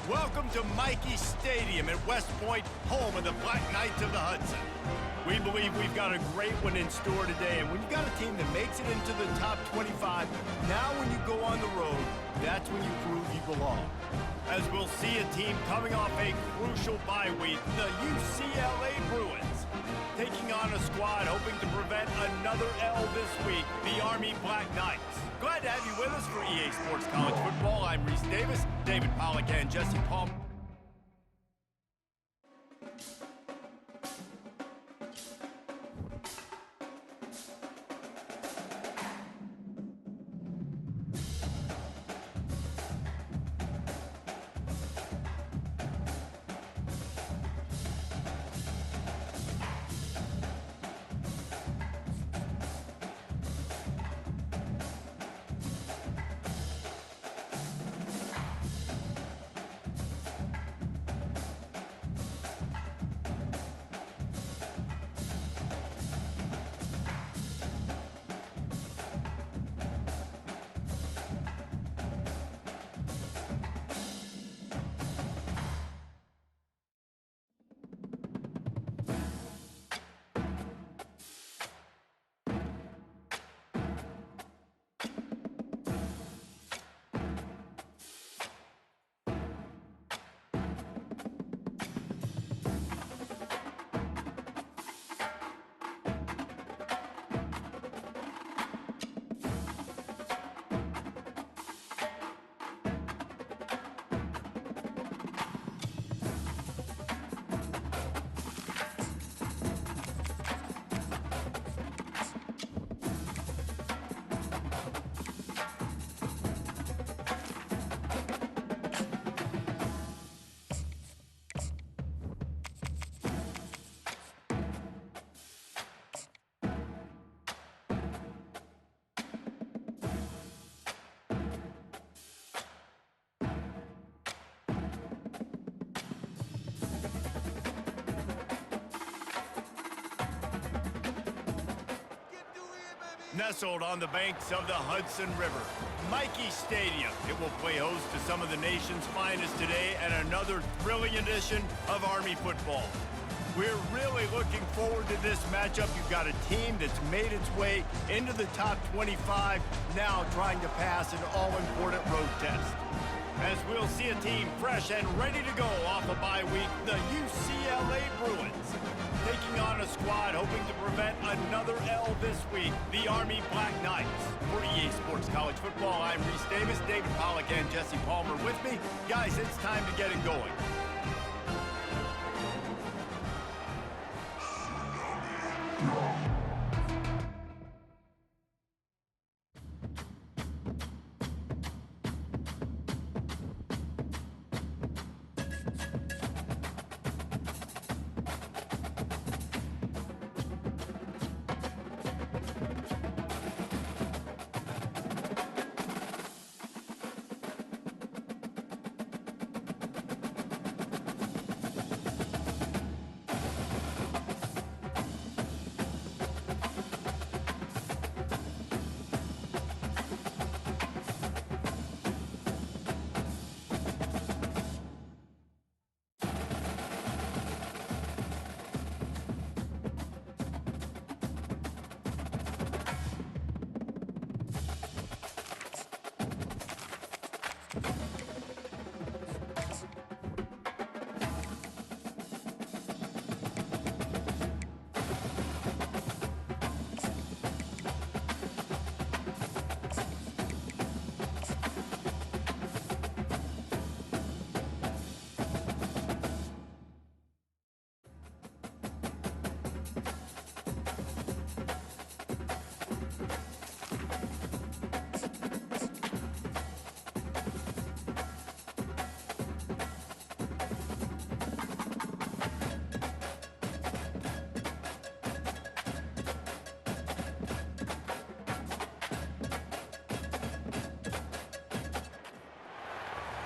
Welcome to Michie Stadium at West Point, home of the Black Knights of the Hudson. We believe we've got a great one in store today, and when you've got a team that makes it into the top 25, now when you go on the road, that's when you prove you belong. As we'll see a team coming off a crucial bye week, the UCLA Bruins, taking on a squad hoping to prevent another L this week, the Army Black Knights. Glad to have you with us for EA Sports College Football. I'm Reese Davis, David Pollack, and Jesse Palmer. Nestled on the banks of the Hudson River, Michie Stadium. It will play host to some of the nation's finest today and another thrilling edition of Army football. We're really looking forward to this matchup. You've got a team that's made its way into the top 25, now trying to pass an all-important road test. As we'll see a team fresh and ready to go off a bye week, the UCLA Bruins, taking on a squad hoping to prevent another L this week, the Army Black Knights. For EA Sports College Football, I'm Reese Davis, David Pollack, and Jesse Palmer with me. Guys, it's time to get it going.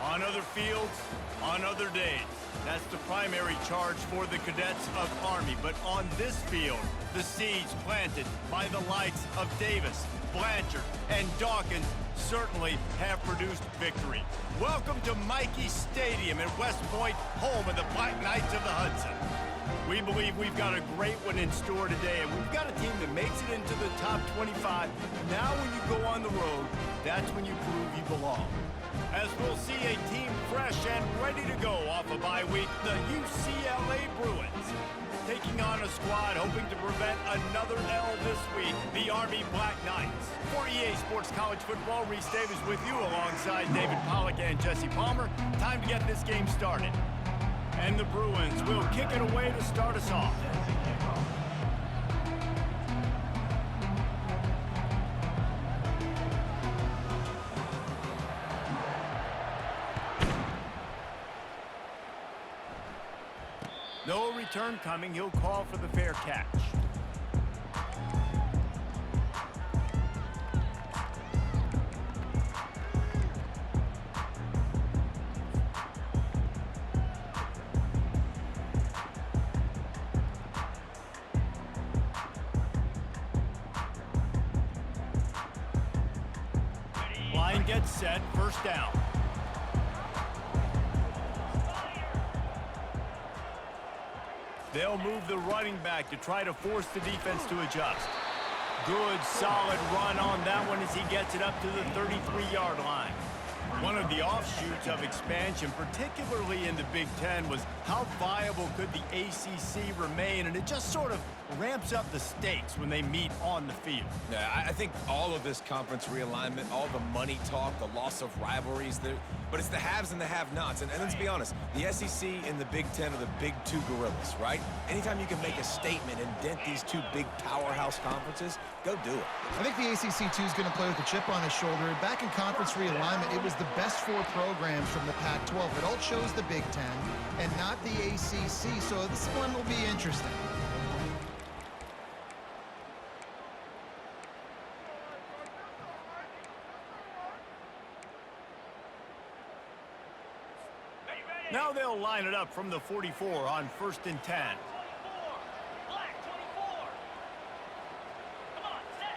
On other fields, on other days. That's the primary charge for the cadets of Army. But on this field, the seeds planted by the likes of Davis, Blanchard, and Dawkins certainly have produced victory. Welcome to Michie Stadium in West Point, home of the Black Knights of the Hudson. We believe we've got a great one in store today, and we've got a team that makes it into the top 25. Now when you go on the road, that's when you prove you belong. As we'll see a team fresh and ready to go off a bye week, the UCLA Bruins. Taking on a squad hoping to prevent another L this week, the Army Black Knights. For EA Sports College Football, Reese Davis with you alongside David Pollack and Jesse Palmer. Time to get this game started. And the Bruins will kick it away to start us off. No return coming. He'll call for the fair catch. Line gets set, first down. They'll move the running back to try to force the defense to adjust. Good, solid run on that one as he gets it up to the 33-yard line. One of the offshoots of expansion, particularly in the Big Ten, was how viable could the ACC remain, and it just sort of ramps up the stakes when they meet on the field. Yeah, I think all of this conference realignment, all the money talk, the loss of rivalries, but it's the haves and the have-nots. And let's be honest, the SEC and the Big Ten are the big two gorillas, right? Anytime you can make a statement and dent these two big powerhouse conferences, go do it. I think the ACC, too, is going to play with a chip on his shoulder. Back in conference realignment, it was the best four programs from the Pac-12. It all chose the Big Ten and not the ACC, so this one will be interesting. Now they'll line it up from the 44 on 1st and 10.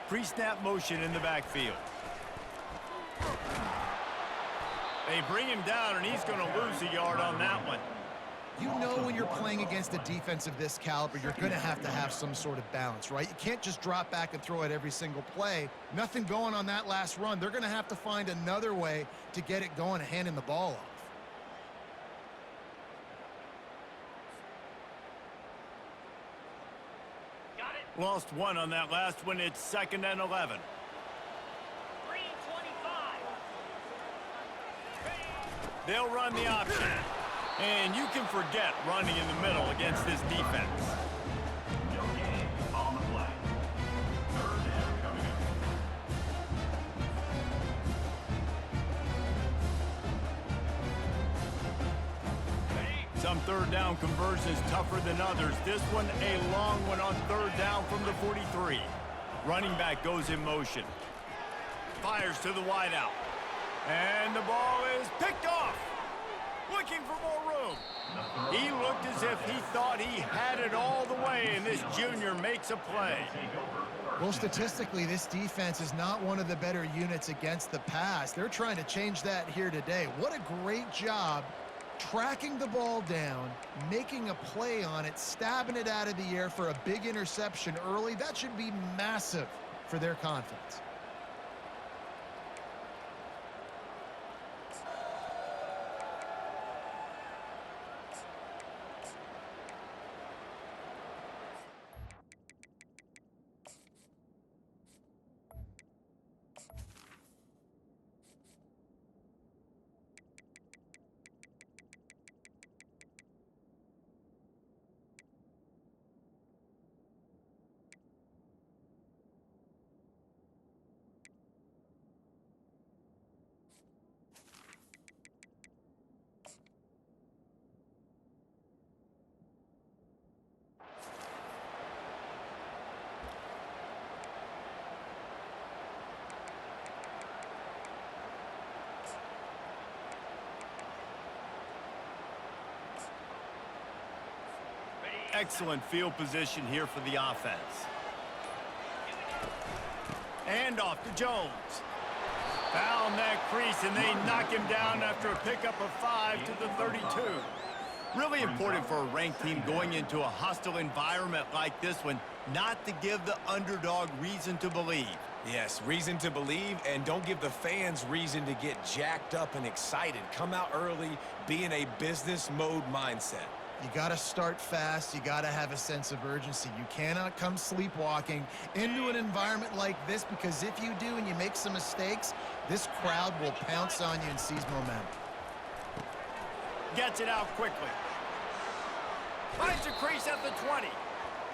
Pre-snap motion in the backfield. They bring him down, and he's going to lose a yard on that one. You know when you're playing against a defense of this caliber, you're going to have some sort of balance, right? You can't just drop back and throw it every single play. Nothing going on that last run. They're going to have to find another way to get it going and handing the ball off. Lost one on that last one. It's 2nd and 11. They'll run the option. And you can forget running in the middle against this defense. On the play. 3rd down coming up. Some 3rd down conversions tougher than others. This one a long one on 3rd down from the 43. Running back goes in motion. Fires to the wideout. And the ball is picked off. Looking for more room. He looked as if he thought he had it all the way, and this junior makes a play. Well, statistically, this defense is not one of the better units against the pass. They're trying to change that here today. What a great job tracking the ball down, making a play on it, stabbing it out of the air for a big interception early. That should be massive for their confidence. Excellent field position here for the offense. And off to Jones. Found that crease, and they knock him down after a pickup of 5 to the 32. Really important for a ranked team going into a hostile environment like this one, not to give the underdog reason to believe. Yes, reason to believe, and don't give the fans reason to get jacked up and excited. Come out early, be in a business mode mindset. You got to start fast. You got to have a sense of urgency. You cannot come sleepwalking into an environment like this, because if you do and you make some mistakes, this crowd will pounce on you and seize momentum. Gets it out quickly. Finds a crease at the 20.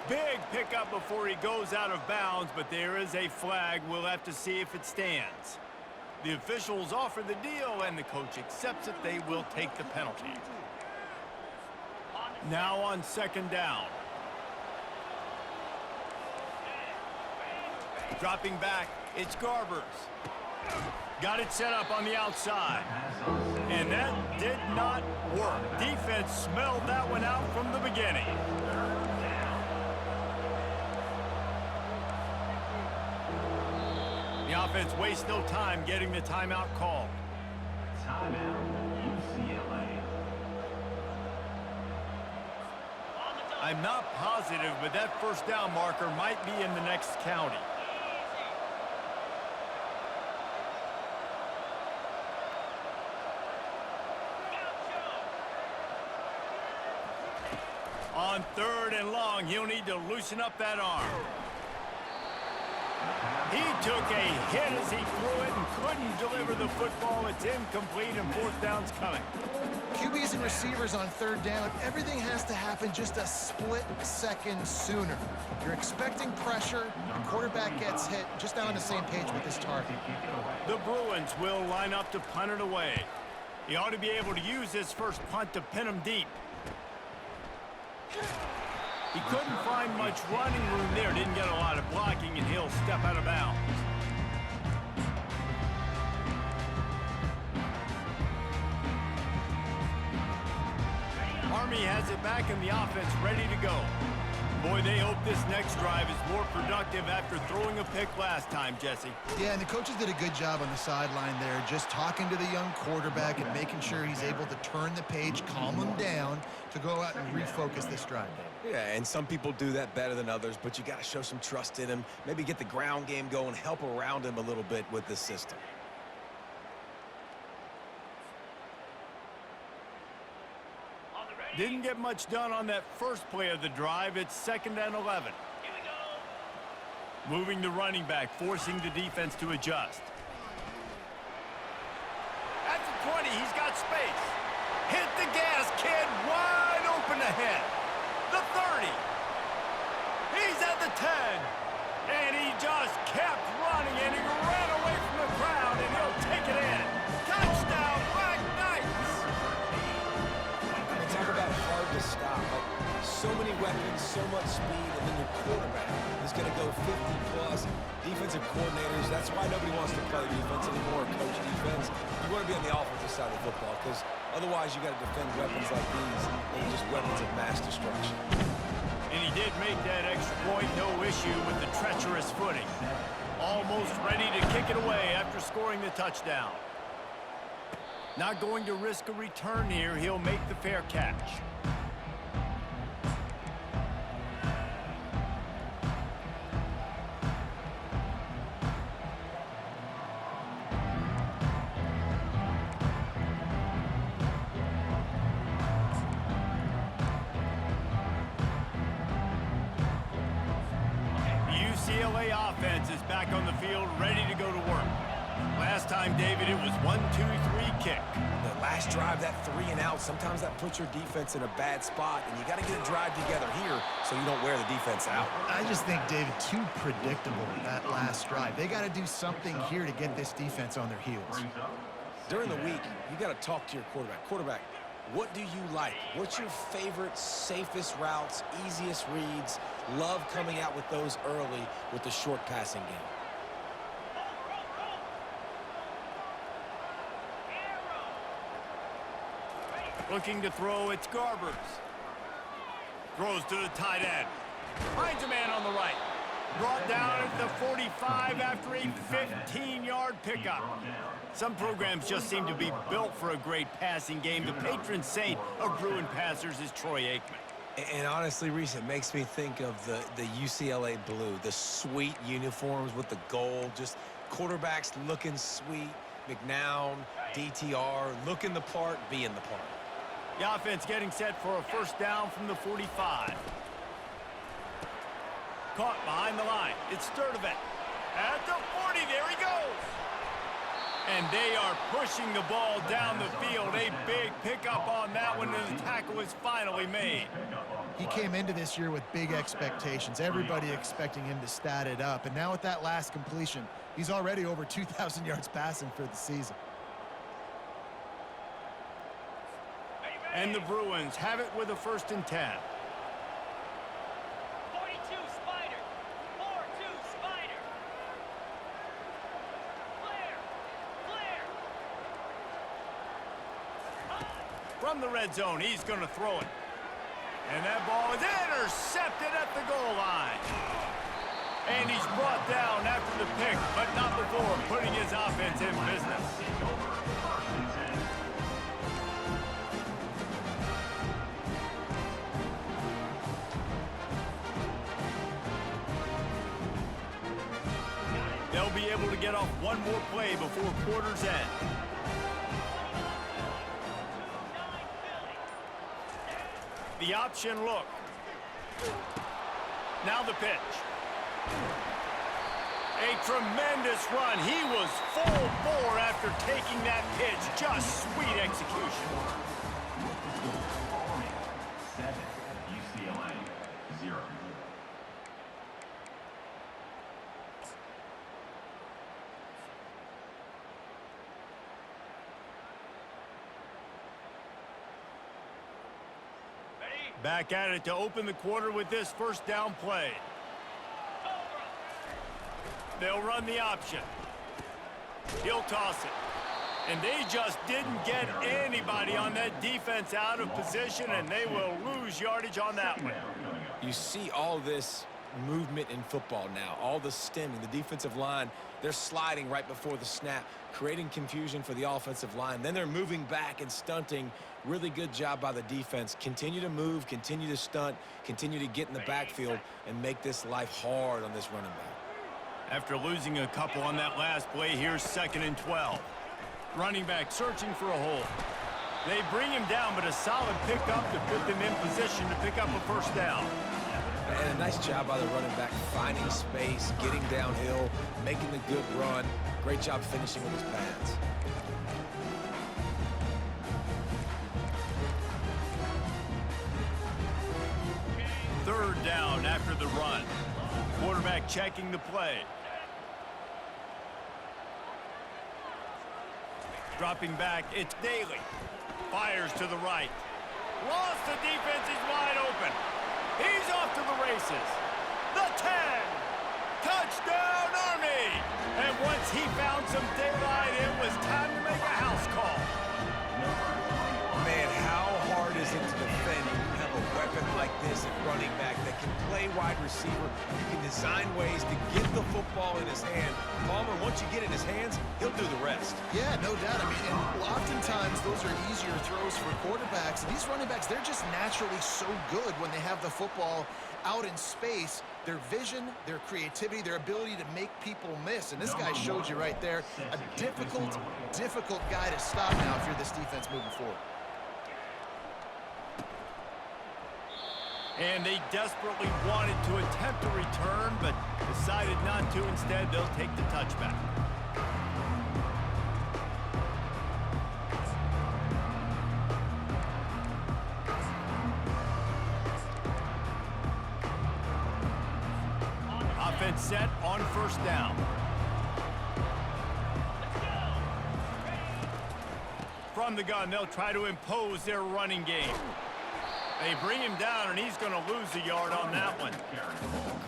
Big pickup before he goes out of bounds, but there is a flag. We'll have to see if it stands. The officials offer the deal, and the coach accepts it. They will take the penalty. Now on second down. Dropping back, it's Garbers. Got it set up on the outside. And that did not work. Defense smelled that one out from the beginning. The offense wastes no time getting the timeout called. Timeout, UCLA. I'm not positive, but that first down marker might be in the next county. On third and long, he'll need to loosen up that arm. He took a hit as he threw it and couldn't deliver the football. It's incomplete, and fourth down's coming. QBs and receivers on third down, everything has to happen just a split second sooner. You're expecting pressure, the quarterback gets hit, just not on the same page with this target. The Bruins will line up to punt it away. He ought to be able to use this first punt to pin him deep. He couldn't find much running room there, didn't get a lot of blocking, and he'll step out of bounds. Army has it back in the offense, ready to go. Boy, they hope this next drive is more productive after throwing a pick last time, Jesse. Yeah, and the coaches did a good job on the sideline there, just talking to the young quarterback and making sure he's able to turn the page, calm him down to go out and refocus this drive. Yeah, and some people do that better than others, but you got to show some trust in him, maybe get the ground game going, help around him a little bit with this system. Didn't get much done on that first play of the drive. It's 2nd and 11. Moving the running back, forcing the defense to adjust. At the 20, he's got space. Hit the gas, kid, wide open ahead. The 30. He's at the 10. And he just kept running, and he ran away from the crowd, and he'll take it in. Touchdown, Black Knights! Talk about hard to stop. Like, so many weapons, so much speed, and then your quarterback is going to go 50-plus. Defensive coordinators, that's why nobody wants to play defense anymore, coach defense. You want to be on the offensive side of the football, because otherwise you got to defend weapons like these, and just weapons of mass destruction. And he did make that extra point, no issue with the treacherous footing. Almost ready to kick it away after scoring the touchdown. Not going to risk a return here. He'll make the fair catch. The UCLA offense is back on the field, ready to go to work. Last time, David, it was 1-2-3 kick. The last drive, that 3 and out, sometimes that puts your defense in a bad spot, and you got to get a drive together here so you don't wear the defense out. I just think, David, too predictable that last drive. They got to do something here to get this defense on their heels. During the week, you got to talk to your quarterback. Quarterback, what do you like? What's your favorite, safest routes, easiest reads? Love coming out with those early with the short passing game. Looking to throw, it's Garbers. Throws to the tight end. Finds a man on the right. Brought down at the 45 after a 15-yard pickup. Some programs just seem to be built for a great passing game. The patron saint of Bruin passers is Troy Aikman. And honestly, Reese, it makes me think of the UCLA blue, the sweet uniforms with the gold, just quarterbacks looking sweet, McNown, DTR, looking the part, being the part. The offense getting set for a first down from the 45. Caught behind the line. It's Sturdivant. At the 40, there he goes. And they are pushing the ball down the field. A big pickup on that one, and the tackle is finally made. He came into this year with big expectations. Everybody expecting him to stat it up. And now with that last completion, he's already over 2,000 yards passing for the season. And the Bruins have it with a 1st and 10. 42 Spider. 4-2 Spider. Flare. From the red zone, he's going to throw it. And that ball is intercepted at the goal line. And he's brought down after the pick, but not before putting his offense in business. They'll be able to get off one more play before quarter's end. The option look. Now the pitch. A tremendous run. He was full bore after taking that pitch. Just sweet execution. 7, UCLA 0. Back at it to open the quarter with this first down play. They'll run the option. He'll toss it. And they just didn't get anybody on that defense out of position, and they will lose yardage on that one. You see all this movement in football now, all the stemming, the defensive line, they're sliding right before the snap, creating confusion for the offensive line. Then they're moving back and stunting. Really good job by the defense. Continue to move, continue to stunt, continue to get in the backfield and make this life hard on this running back. After losing a couple on that last play, here's 2nd and 12. Running back searching for a hole. They bring him down, but a solid pickup to put them in position to pick up a first down. And a nice job by the running back, finding space, getting downhill, making the good run. Great job finishing with his pads. Third down after the run. Quarterback checking the play. Dropping back, it's Daly. Fires to the right. Lost, the defense is wide open. He's off to the races. The 10. Touchdown, Army! And once he found some daylight, it was time to make a house call. Man, how hard is it to defend when you have a weapon like this at running back that can play wide receiver? You can design ways to get the football in his hand. Palmer, once you get it in his hands, he'll do the rest. Yeah, no doubt. I mean, and oftentimes those are easier throws for quarterbacks. And these running backs, they're just naturally so good when they have the football out in space. Their vision, their creativity, their ability to make people miss. And this guy showed you right there, a difficult guy to stop now if you're this defense moving forward. And they desperately wanted to attempt a return, but decided not to. Instead, they'll take the touchback. Offense set on first down. From the gun, they'll try to impose their running game. They bring him down, and he's going to lose a yard on that one.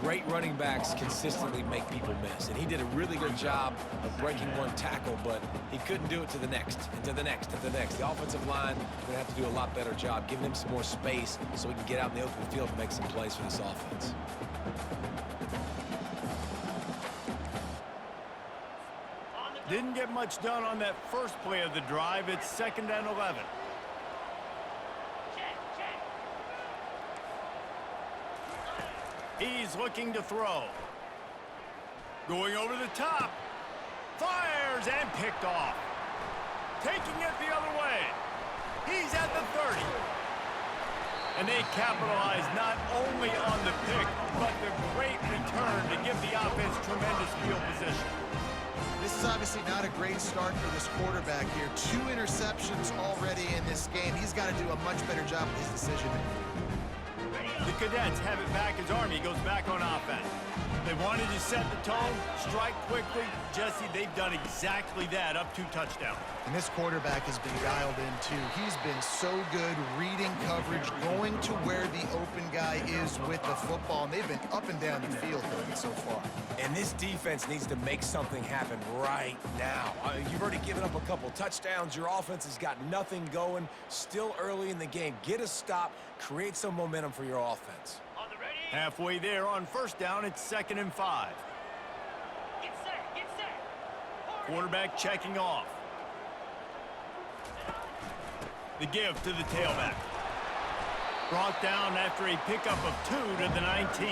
Great running backs consistently make people miss, and he did a really good job of breaking one tackle, but he couldn't do it to the next, and to the next, and to the next. The offensive line going to have to do a lot better job giving him some more space so he can get out in the open field and make some plays for this offense. Didn't get much done on that first play of the drive. It's 2nd and 11. He's looking to throw. Going over the top. Fires and picked off. Taking it the other way. He's at the 30. And they capitalize not only on the pick, but the great return to give the offense tremendous field position. This is obviously not a great start for this quarterback here. 2 interceptions already in this game. He's got to do a much better job with his decision-making. The Cadets have it back as Army goes back on offense. They wanted to set the tone, strike quickly. Jesse, they've done exactly that, up 2 touchdowns. And this quarterback has been dialed in, too. He's been so good reading coverage, going to where the open guy is with the football, and they've been up and down the field so far. And this defense needs to make something happen right now. You've already given up a couple touchdowns. Your offense has got nothing going. Still early in the game. Get a stop. Create some momentum for your offense. On the ready. Halfway there on 1st down, it's 2nd and 5. Get set. Get set. Quarterback checking off. The give to the tailback. Brought down after a pickup of 2 to the 19.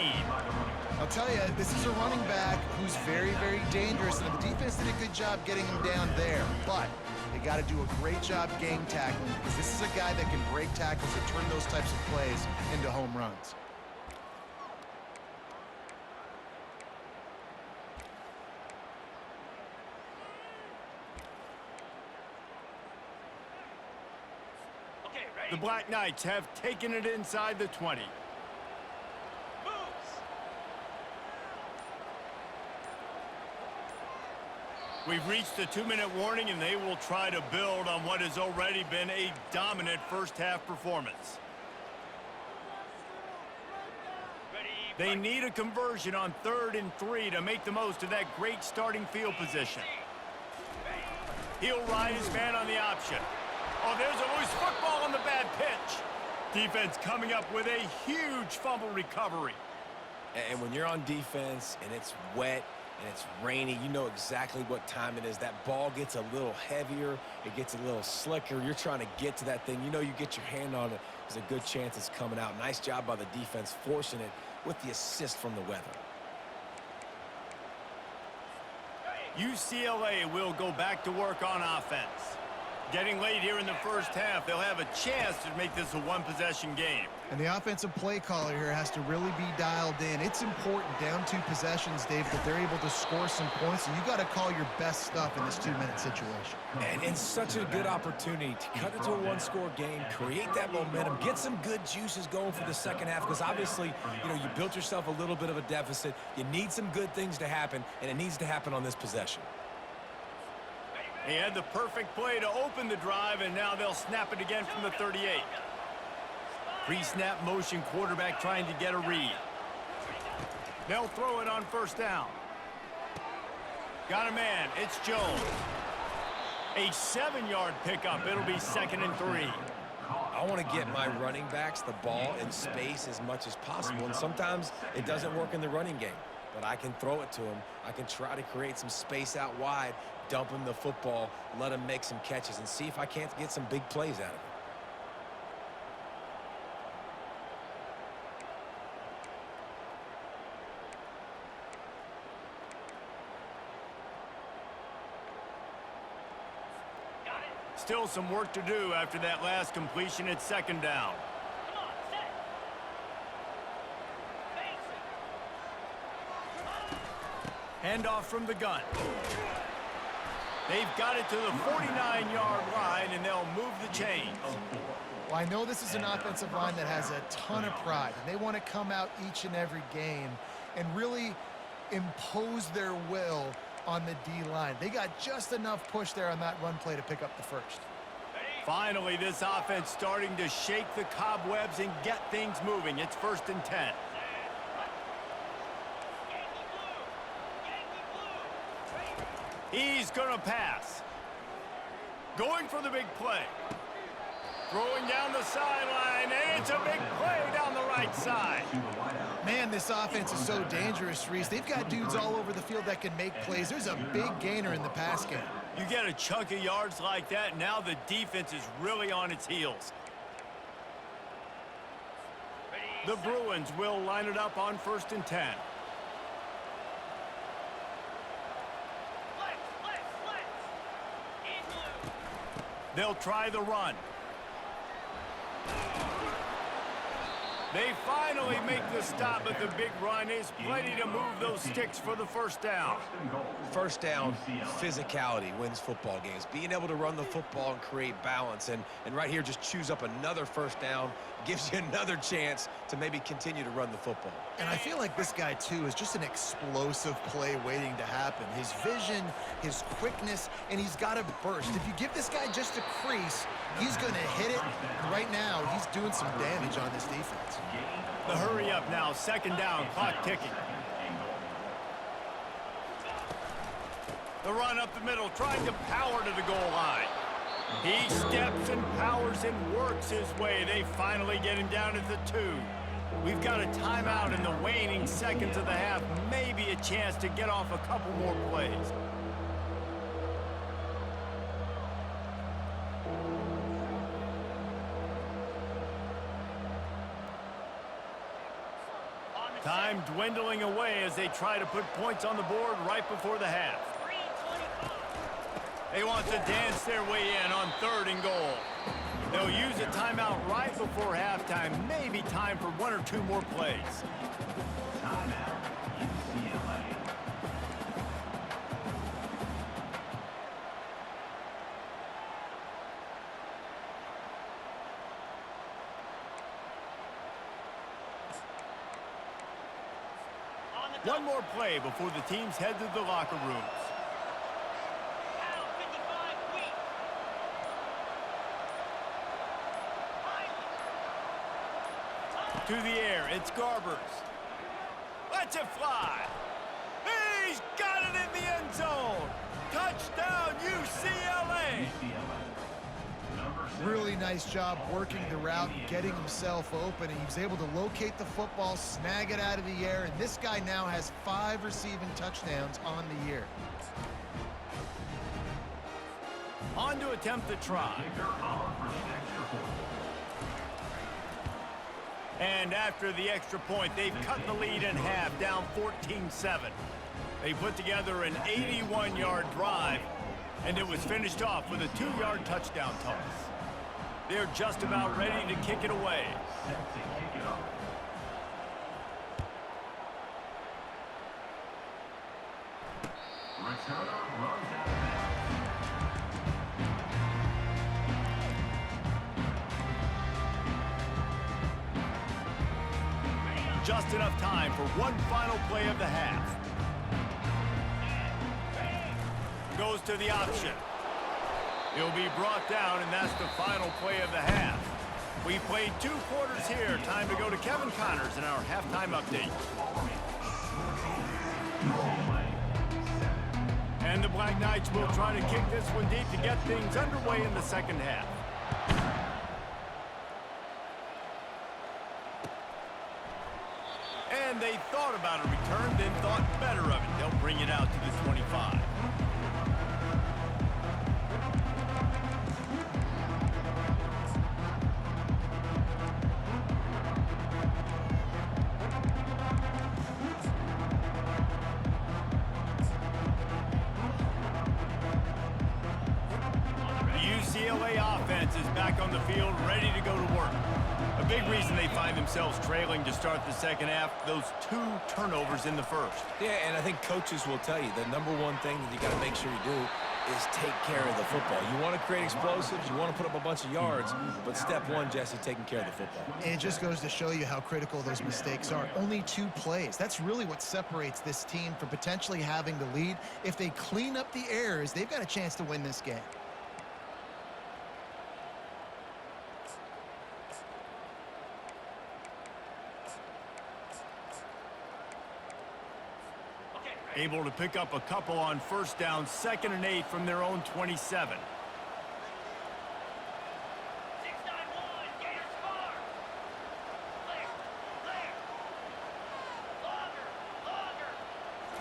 I'll tell you, this is a running back who's very, very dangerous, and the defense did a good job getting him down there. But they got to do a great job game tackling, because this is a guy that can break tackles and turn those types of plays into home runs. Okay, ready. The Black Knights have taken it inside the 20. Moves. We've reached the 2-minute warning, and they will try to build on what has already been a dominant first-half performance. Ready. They need a conversion on 3rd and 3 to make the most of that great starting field position. He'll ride his man on the option. Oh, there's a loose football on the bad pitch. Defense coming up with a huge fumble recovery. And when you're on defense and it's wet and it's rainy, you know exactly what time it is. That ball gets a little heavier. It gets a little slicker. You're trying to get to that thing. You know you get your hand on it. There's a good chance it's coming out. Nice job by the defense forcing it with the assist from the weather. UCLA will go back to work on offense. Getting late here in the first half, they'll have a chance to make this a one-possession game. And the offensive play caller here has to really be dialed in. It's important down 2 possessions, Dave, that they're able to score some points, and you got to call your best stuff in this 2-minute situation. And it's such a good opportunity to cut it to a 1-score game, create that momentum, get some good juices going for the second half, because obviously, you know, you built yourself a little bit of a deficit. You need some good things to happen, and it needs to happen on this possession. He had the perfect play to open the drive, and now they'll snap it again from the 38. Pre-snap motion, quarterback trying to get a read. They'll throw it on 1st down. Got a man. It's Jones. A 7-yard pickup. It'll be 2nd and 3. I want to get my running backs the ball in space as much as possible, and sometimes it doesn't work in the running game. But I can throw it to him. I can try to create some space out wide, dump him the football, let him make some catches, and see if I can't get some big plays out of it. Still some work to do after that last completion at 2nd down. Come on, set. Face. Handoff from the gun. They've got it to the 49-yard line, and they'll move the chains. Well, I know this is an offensive line that has a ton of pride, and they want to come out each and every game and really impose their will on the D-line. They got just enough push there on that run play to pick up the first. Finally, this offense starting to shake the cobwebs and get things moving. It's 1st and 10. He's going to pass. Going for the big play. Throwing down the sideline, and it's a big play down the right side. Man, this offense is so dangerous, Reese. They've got dudes all over the field that can make plays. There's a big gainer in the pass game. You get a chunk of yards like that, now the defense is really on its heels. The Bruins will line it up on 1st and 10. They'll try the run. They finally make the stop, but the big run is plenty to move those sticks for the 1st down. First down, physicality wins football games. Being able to run the football and create balance. And right here, just choose up another 1st down. Gives you another chance to maybe continue to run the football. And I feel like this guy, too, is just an explosive play waiting to happen. His vision, his quickness, and he's got a burst. If you give this guy just a crease, he's going to hit it. Right now, he's doing some damage on this defense. The hurry up now, 2nd down, clock ticking. The run up the middle, trying to power to the goal line. He steps and powers and works his way. They finally get him down at the 2. We've got a timeout in the waning seconds of the half. Maybe a chance to get off a couple more plays. Time dwindling away as they try to put points on the board right before the half. They want to dance their way in on 3rd and goal. They'll use a timeout right before halftime. Maybe time for 1 or 2 more plays. Timeout, UCLA. One more play before the teams head to the locker rooms. To the air, it's Garbers. Lets it fly. He's got it in the end zone. Touchdown, UCLA. Really nice job working the route, getting himself open, and he was able to locate the football, snag it out of the air, and this guy now has 5 receiving touchdowns on the year. On to attempt the try. And after the extra point, they've cut the lead in half, down 14-7. They put together an 81-yard drive, and it was finished off with a 2-yard touchdown toss. They're just about ready to kick it away. Just enough time for one final play of the half. Goes to the option. He'll be brought down, and that's the final play of the half. We played 2 quarters here. Time to go to Kevin Connors in our halftime update. And the Black Knights will try to kick this one deep to get things underway in the 2nd half. And they thought about a return, then thought better of it. They'll bring it out to the 25. UCLA offense is back on the field, ready to go to work. A big reason they find themselves trailing to start the 2nd half, those 2 turnovers in the 1st. Yeah, and I think coaches will tell you the #1 thing that you got to make sure you do is take care of the football. You want to create explosives, you want to put up a bunch of yards, but step 1, Jesse, taking care of the football. And it just goes to show you how critical those mistakes are. Only 2 plays. That's really what separates this team from potentially having the lead. If they clean up the errors, they've got a chance to win this game. Able to pick up a couple on first down, 2nd and 8 from their own 27. 6-9-1, Gators far. Clear, clear. Longer.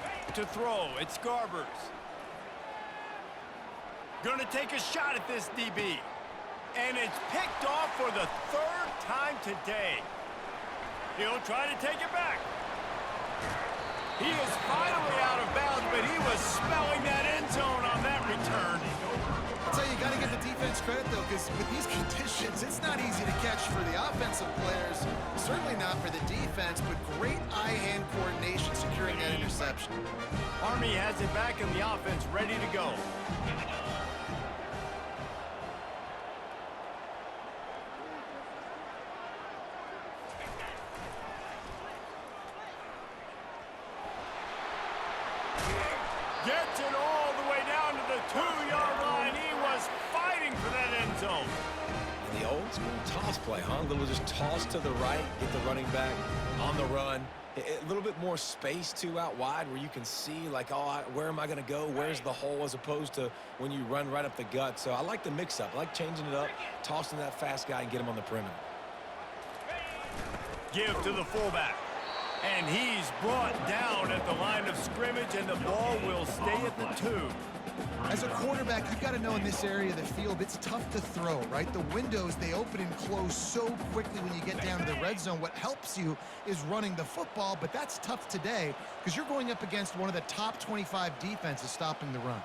Ready. To throw, it's Garbers. Gonna take a shot at this DB. And it's picked off for the 3rd time today. He'll try to take it back. He is finally out of bounds, but he was smelling that end zone on that return. I'll tell you, you got to give the defense credit, though, because with these conditions, it's not easy to catch for the offensive players. Certainly not for the defense, but great eye-hand coordination securing that interception. Army has it back in the offense, ready to go. Gets it all the way down to the 2-yard line. He was fighting for that end zone. And the old school toss play, huh? A little just toss to the right, get the running back on the run. A little bit more space, too, out wide where you can see, like, oh, where am I going to go? Where's the hole, as opposed to when you run right up the gut. So I like the mix-up. I like changing it up, tossing that fast guy and get him on the perimeter. Give to the fullback. And he's brought down at the line of scrimmage, and the ball will stay at the 2. As a quarterback, you've got to know in this area of the field, it's tough to throw, right? The windows, they open and close so quickly when you get down to the red zone. What helps you is running the football, but that's tough today because you're going up against one of the top 25 defenses stopping the run.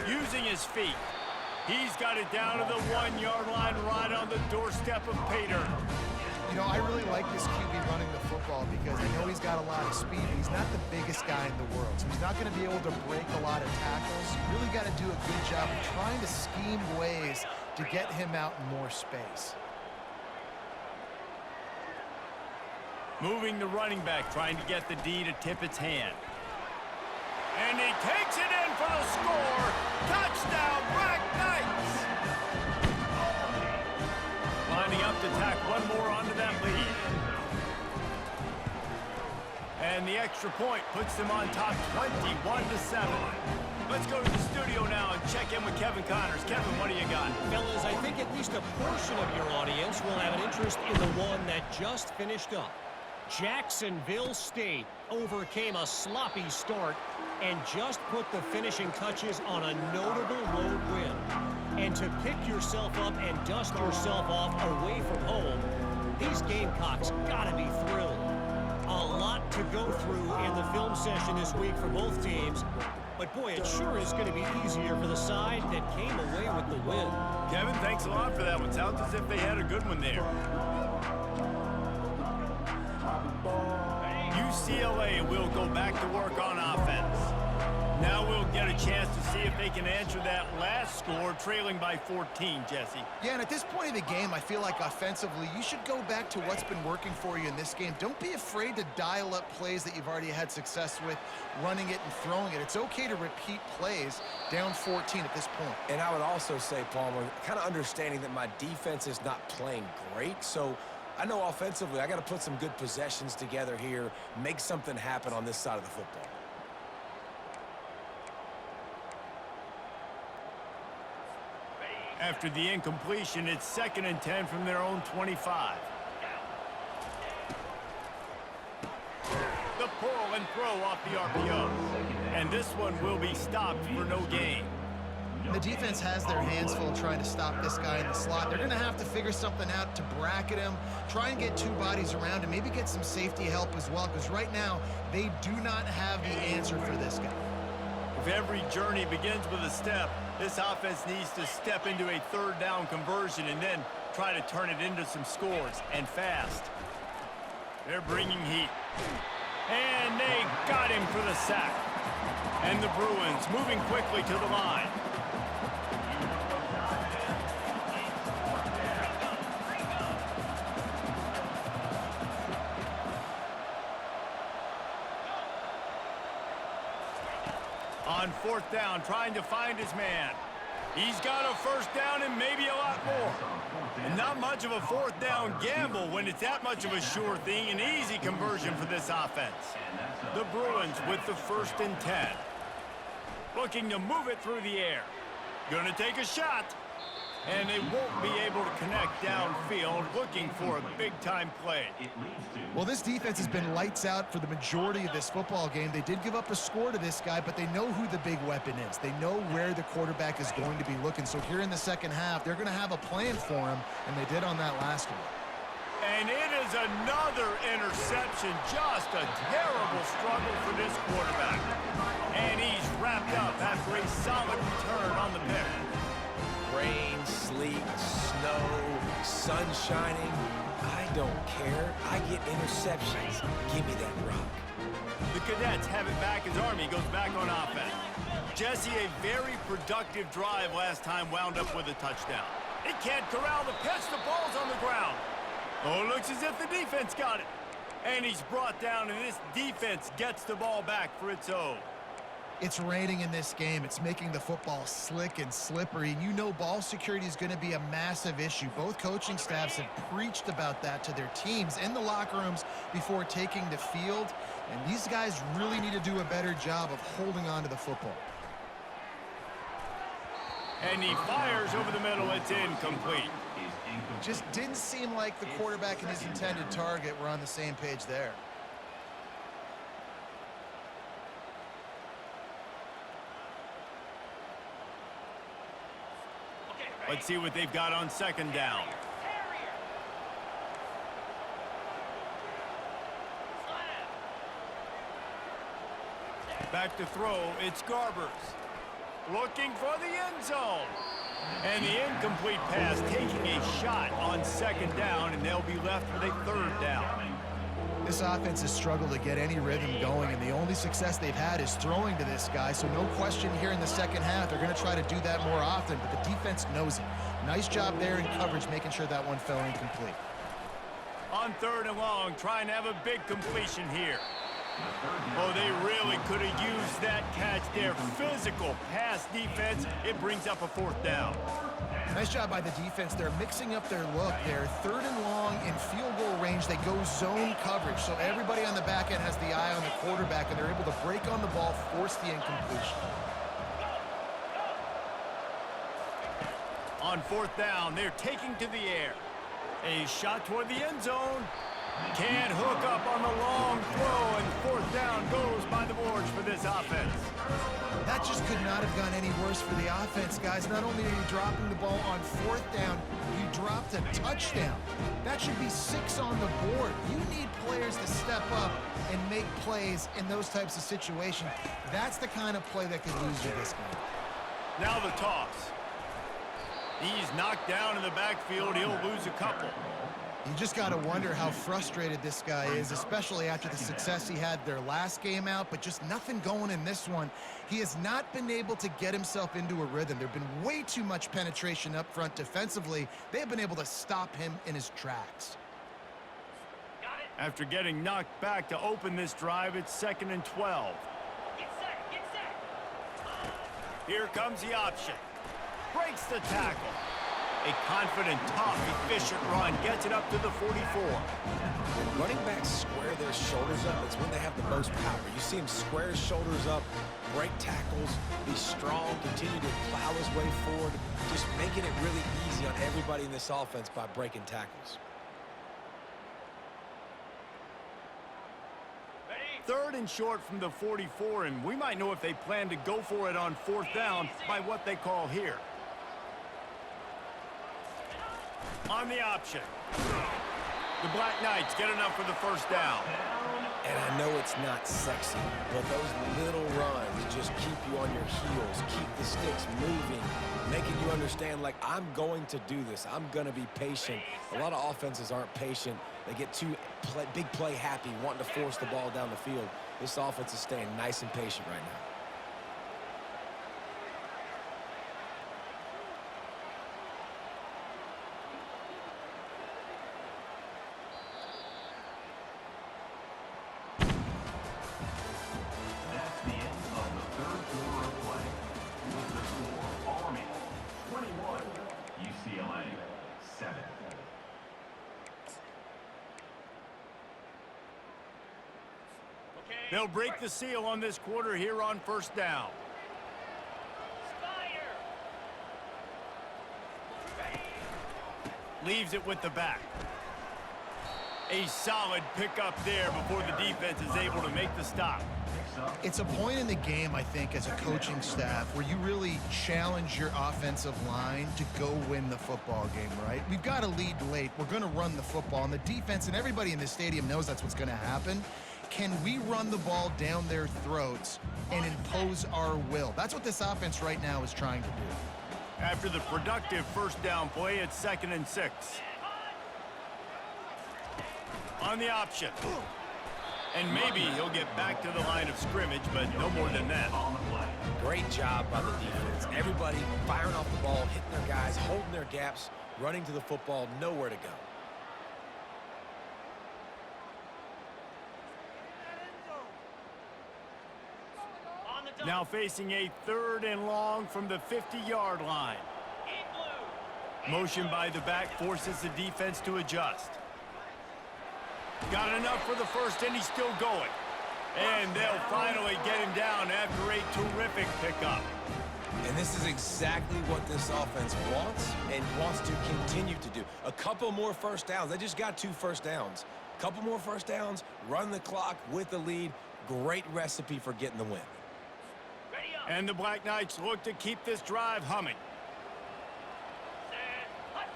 Using his feet. He's got it down to the 1-yard line, right on the doorstep of Pater. You know, I really like this QB running the football because I know he's got a lot of speed, but he's not the biggest guy in the world. So he's not going to be able to break a lot of tackles. You really got to do a good job of trying to scheme ways to get him out in more space. Moving the running back, trying to get the D to tip its hand. And he takes it in for the score. Touchdown, Black Knights! Lining up to tack one more onto that lead. And the extra point puts them on top 21-7. Let's go to the studio now and check in with Kevin Connors. Kevin, what do you got? Fellas, I think at least a portion of your audience will have an interest in the one that just finished up. Jacksonville State overcame a sloppy start and just put the finishing touches on a notable road win. And to pick yourself up and dust yourself off away from home, these Gamecocks gotta be thrilled. A lot to go through in the film session this week for both teams, but boy, it sure is going to be easier for the side that came away with the win. Kevin, thanks a lot for that one. Sounds as if they had a good one there. UCLA will go back to work on offense. Now we'll get a chance to see if they can answer that last score, trailing by 14, Jesse. Yeah, and at this point in the game, I feel like offensively, you should go back to what's been working for you in this game. Don't be afraid to dial up plays that you've already had success with, running it and throwing it. It's okay to repeat plays down 14 at this point. And I would also say, Palmer, kind of understanding that my defense is not playing great, so I know offensively I got to put some good possessions together here, make something happen on this side of the football. After the incompletion, it's 2nd and 10 from their own 25. The pull and throw off the RPO. And this one will be stopped for no gain. The defense has their hands full trying to stop this guy in the slot. They're going to have to figure something out to bracket him, try and get two bodies around him, maybe get some safety help as well, because right now they do not have the answer for this guy. If every journey begins with a step, this offense needs to step into a 3rd down conversion and then try to turn it into some scores, and fast. They're bringing heat. And they got him for the sack. And the Bruins moving quickly to the line. On 4th down, trying to find his man. He's got a 1st down and maybe a lot more. And not much of a fourth down gamble when it's that much of a sure thing. An easy conversion for this offense. The Bruins with the 1st and 10. Looking to move it through the air. Gonna take a shot. And they won't be able to connect downfield, looking for a big-time play. Well, this defense has been lights out for the majority of this football game. They did give up a score to this guy, but they know who the big weapon is. They know where the quarterback is going to be looking. So here in the second half, they're going to have a plan for him, and they did on that last one. And it is another interception. Just a terrible struggle for this quarterback. And he's wrapped up after a solid return on the pick. Rain, sleet, snow, sun shining. I don't care. I get interceptions. Give me that rock. The Cadets have it back as Army goes back on offense. Jesse, a very productive drive last time, wound up with a touchdown. It can't corral the pitch. The ball's on the ground. Oh, looks as if the defense got it. And he's brought down, and this defense gets the ball back for its own. It's raining in this game. It's making the football slick and slippery. And you know ball security is going to be a massive issue. Both coaching staffs have preached about that to their teams in the locker rooms before taking the field. And these guys really need to do a better job of holding on to the football. And he fires over the middle. It's incomplete. Just didn't seem like the quarterback and his intended target were on the same page there. Let's see what they've got on 2nd down. Back to throw, it's Garbers. Looking for the end zone. And the incomplete pass taking a shot on 2nd down, and they'll be left with a 3rd down. This offense has struggled to get any rhythm going, and the only success they've had is throwing to this guy. So no question here in the second half, they're going to try to do that more often, but the defense knows it. Nice job there in coverage, making sure that one fell incomplete. On 3rd and long, trying to have a big completion here. Oh, they really could have used that catch there. Physical pass defense. It brings up a 4th down. Nice job by the defense. They're mixing up their look. They're 3rd and long in field goal range. They go zone coverage. So everybody on the back end has the eye on the quarterback, and they're able to break on the ball, force the incompletion. On 4th down, they're taking to the air. A shot toward the end zone. Can't hook up on the long throw, and 4th down goes by the boards for this offense. That just could not have gone any worse for the offense, guys. Not only are you dropping the ball on 4th down, you dropped a touchdown. That should be 6 on the board. You need players to step up and make plays in those types of situations. That's the kind of play that could lose you this game. Now the toss. He's knocked down in the backfield. He'll lose a couple. You just got to wonder how frustrated this guy is, especially after the success he had their last game out, but just nothing going in this one. He has not been able to get himself into a rhythm. There have been way too much penetration up front defensively. They have been able to stop him in his tracks. After getting knocked back to open this drive, it's 2nd and 12. Get set. Here comes the option. Breaks the tackle. A confident, tough, efficient run gets it up to the 44. When running backs square their shoulders up, it's when they have the most power. You see him square his shoulders up, break tackles, be strong, continue to plow his way forward, just making it really easy on everybody in this offense by breaking tackles. 3rd and short from the 44, and we might know if they plan to go for it on 4th down by what they call here. On the option. The Black Knights get enough for the 1st down. And I know it's not sexy, but those little runs just keep you on your heels, keep the sticks moving, making you understand, like, I'm going to do this. I'm going to be patient. A lot of offenses aren't patient. They get too big play happy, wanting to force the ball down the field. This offense is staying nice and patient right now. That's the end of the 3rd quarter of play. With the score, Army 21, UCLA 7. Okay. They'll break the seal on this quarter here on first down. Spider. Leaves it with the back. A solid pickup there before the defense is able to make the stop. It's a point in the game, I think, as a coaching staff, where you really challenge your offensive line to go win the football game, right? We've got to lead late. We're going to run the football, and the defense and everybody in the stadium knows that's what's going to happen. Can we run the ball down their throats and impose our will? That's what this offense right now is trying to do. After the productive first down play, it's 2nd and 6. On the option. And maybe he'll get back to the line of scrimmage, but no more than that. Great job by the defense. Everybody firing off the ball, hitting their guys, holding their gaps, running to the football, nowhere to go. On the double. Now facing a 3rd and long from the 50-yard line. In blue. Motion by the back forces the defense to adjust. Got enough for the first, and he's still going. And they'll finally get him down after a terrific pickup. And this is exactly what this offense wants and wants to continue to do. A couple more first downs. They just got 2 first downs. A couple more first downs, run the clock with the lead. Great recipe for getting the win. Ready up. And the Black Knights look to keep this drive humming. Set. Hut.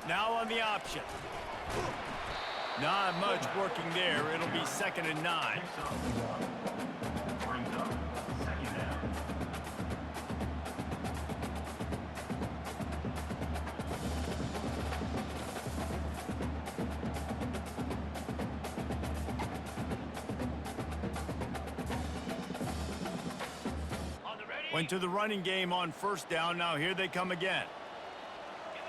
Now on the option. Not much working there. It'll be 2nd and 9. Brings up 2nd down. On the ready. Went to the running game on first down. Now here they come again. Here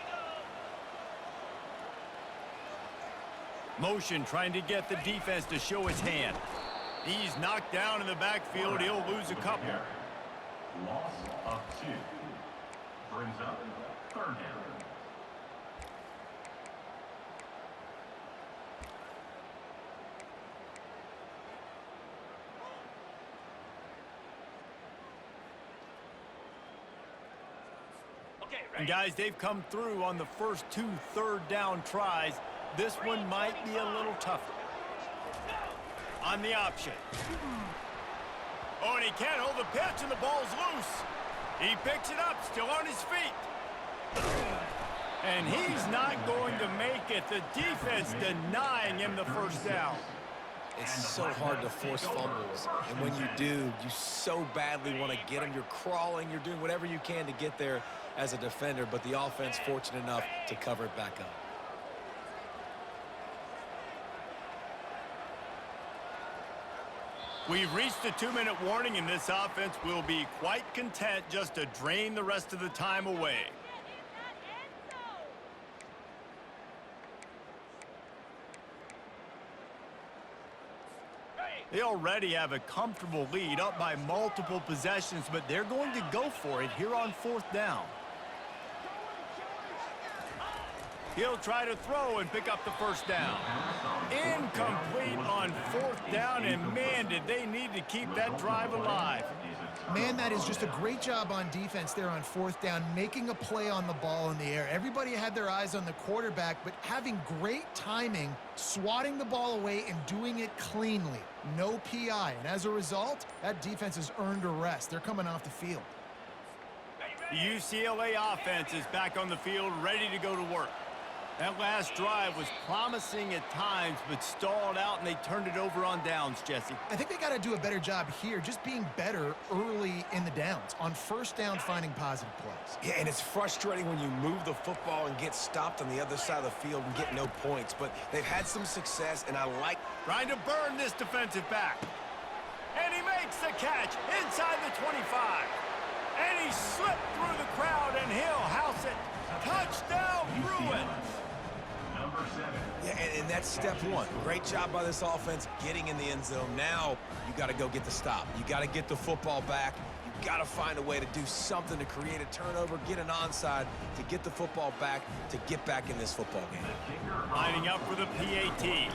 we go. Motion trying to get the defense to show his hand. He's knocked down in the backfield. He'll lose a couple. Loss of 2. Brings up 3rd down. Okay, And ready. guys, they've come through on the first 2 third down tries. This one might be a little tougher. On the option. Oh, and he can't hold the pitch, and the ball's loose. He picks it up, still on his feet. And he's not going to make it. The defense denying him the first down. It's so hard to force fumbles. And when you do, you so badly want to get them. You're crawling. You're doing whatever you can to get there as a defender. But the offense fortunate enough to cover it back up. We've reached the 2-minute warning, and this offense will be quite content just to drain the rest of the time away. They already have a comfortable lead, up by multiple possessions, but they're going to go for it here on 4th down. He'll try to throw and pick up the first down. Incomplete on 4th down, and man, did they need to keep that drive alive. Man, that is just a great job on defense there on 4th down, making a play on the ball in the air. Everybody had their eyes on the quarterback, but having great timing, swatting the ball away and doing it cleanly. No PI, and as a result, that defense has earned a rest. They're coming off the field. The UCLA offense is back on the field, ready to go to work. That last drive was promising at times, but stalled out, and they turned it over on downs, Jesse. I think they got to do a better job here, just being better early in the downs. On 1st down, finding positive plays. Yeah, and it's frustrating when you move the football and get stopped on the other side of the field and get no points. But they've had some success, and I like... Trying to burn this defensive back. And he makes the catch inside the 25. And he slipped through the crowd, and he'll house it. Touchdown, Bruins! Number 7. Yeah, and that's step one. Great job by this offense getting in the end zone. Now you got to go get the stop. You got to get the football back. You got to find a way to do something to create a turnover, get an onside, to get the football back, to get back in this football game. Lining up for the PAT.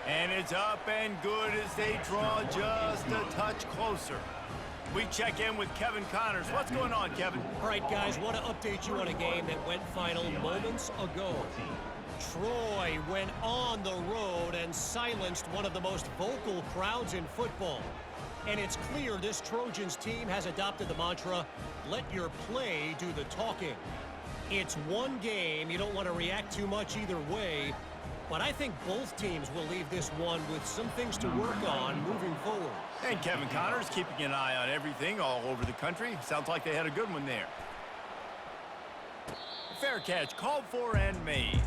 And it's up and good as they draw just a touch closer. We check in with Kevin Connors. What's going on, Kevin? All right, guys, want to update you on a game that went final moments ago. Troy went on the road and silenced one of the most vocal crowds in football. And it's clear this Trojans team has adopted the mantra, let your play do the talking. It's one game. You don't want to react too much either way. But I think both teams will leave this one with some things to work on moving forward. And Kevin Connors keeping an eye on everything all over the country. Sounds like they had a good one there. Fair catch, called for and made.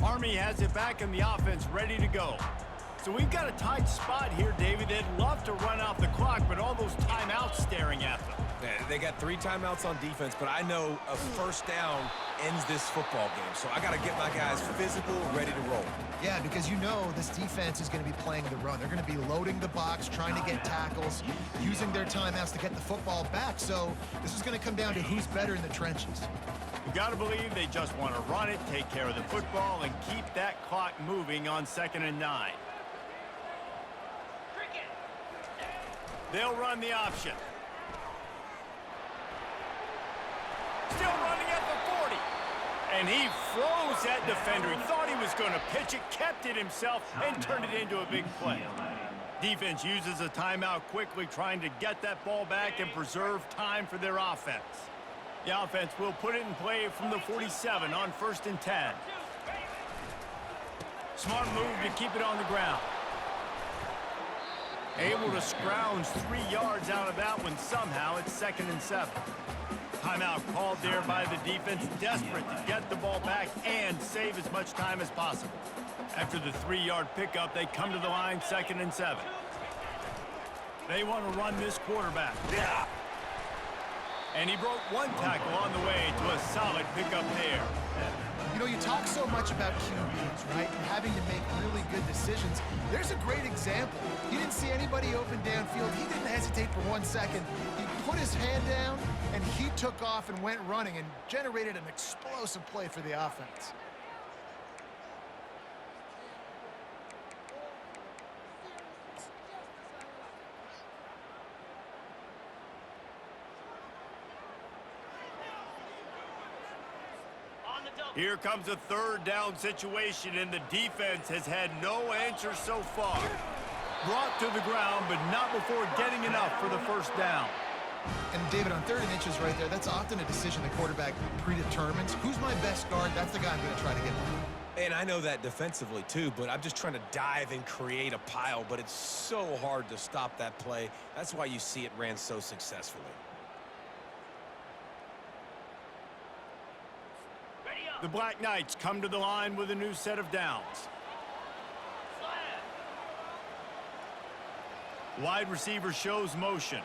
Army has it back in the offense, ready to go. So we've got a tight spot here, David. They'd love to run off the clock, but all those timeouts staring at them. They got 3 timeouts on defense, but I know a first down ends this football game. So I got to get my guys physical, ready to roll. Yeah, because you know this defense is going to be playing the run. They're going to be loading the box, trying to get tackles, using their timeouts to get the football back. So this is going to come down to who's better in the trenches. You got to believe they just want to run it, take care of the football, and keep that clock moving on 2nd and 9. They'll run the option. Still running at the 40. And he froze that defender. He thought he was going to pitch it, kept it himself, and turned it into a big play. Defense uses a timeout quickly, trying to get that ball back and preserve time for their offense. The offense will put it in play from the 47 on 1st and 10. Smart move to keep it on the ground. Able to scrounge 3 yards out of that one somehow. It's 2nd and 7. Timeout called there by the defense, desperate to get the ball back and save as much time as possible. After the 3-yard pickup, they come to the line, 2nd and 7. They want to run this quarterback. Yeah. And he broke 1 tackle on the way to a solid pickup there. You know, you talk so much about QBs, right? And having to make really good decisions. There's a great example. He didn't see anybody open downfield. He didn't hesitate for 1 second. He put his hand down, and he took off and went running and generated an explosive play for the offense. Here comes a 3rd down situation, and the defense has had no answer so far. Brought to the ground, but not before getting enough for the 1st down. And David, on 3rd and inches right there, that's often a decision the quarterback predetermines. Who's my best guard? That's the guy I'm going to try to get by. And I know that defensively too, but I'm just trying to dive and create a pile, but it's so hard to stop that play. That's why you see it ran so successfully. The Black Knights come to the line with a new set of downs. Wide receiver shows motion.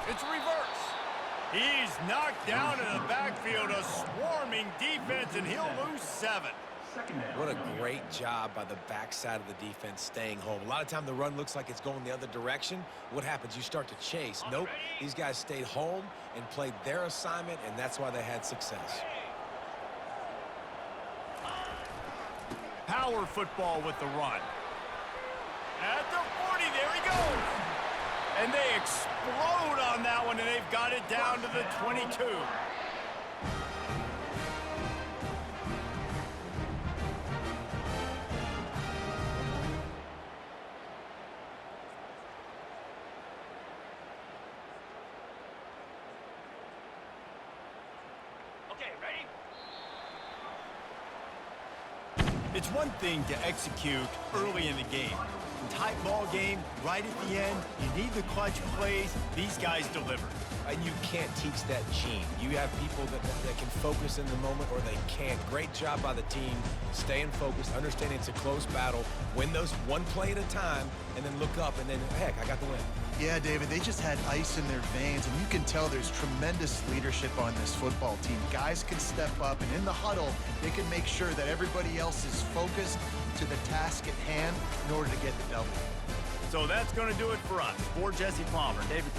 It's reverse. He's knocked down in the backfield, a swarming defense, and he'll lose 7. What a great job by the backside of the defense staying home. A lot of time the run looks like it's going the other direction. What happens? You start to chase. Nope. These guys stayed home and played their assignment, and that's why they had success. Power football with the run. At the 40, there he goes. And they explode on that one, and they've got it down to the 22. It's one thing to execute early in the game, tight ball game, right at the end, you need the clutch plays. These guys deliver. And you can't teach that gene. You have people that can focus in the moment or they can't. Great job by the team, staying focused, understanding it's a close battle, win those one play at a time, and then look up, and then, heck, I got the win. Yeah, David, they just had ice in their veins, and you can tell there's tremendous leadership on this football team. Guys can step up, and in the huddle, they can make sure that everybody else is focused to the task at hand in order to get the W. So that's going to do it for us. For Jesse Palmer, David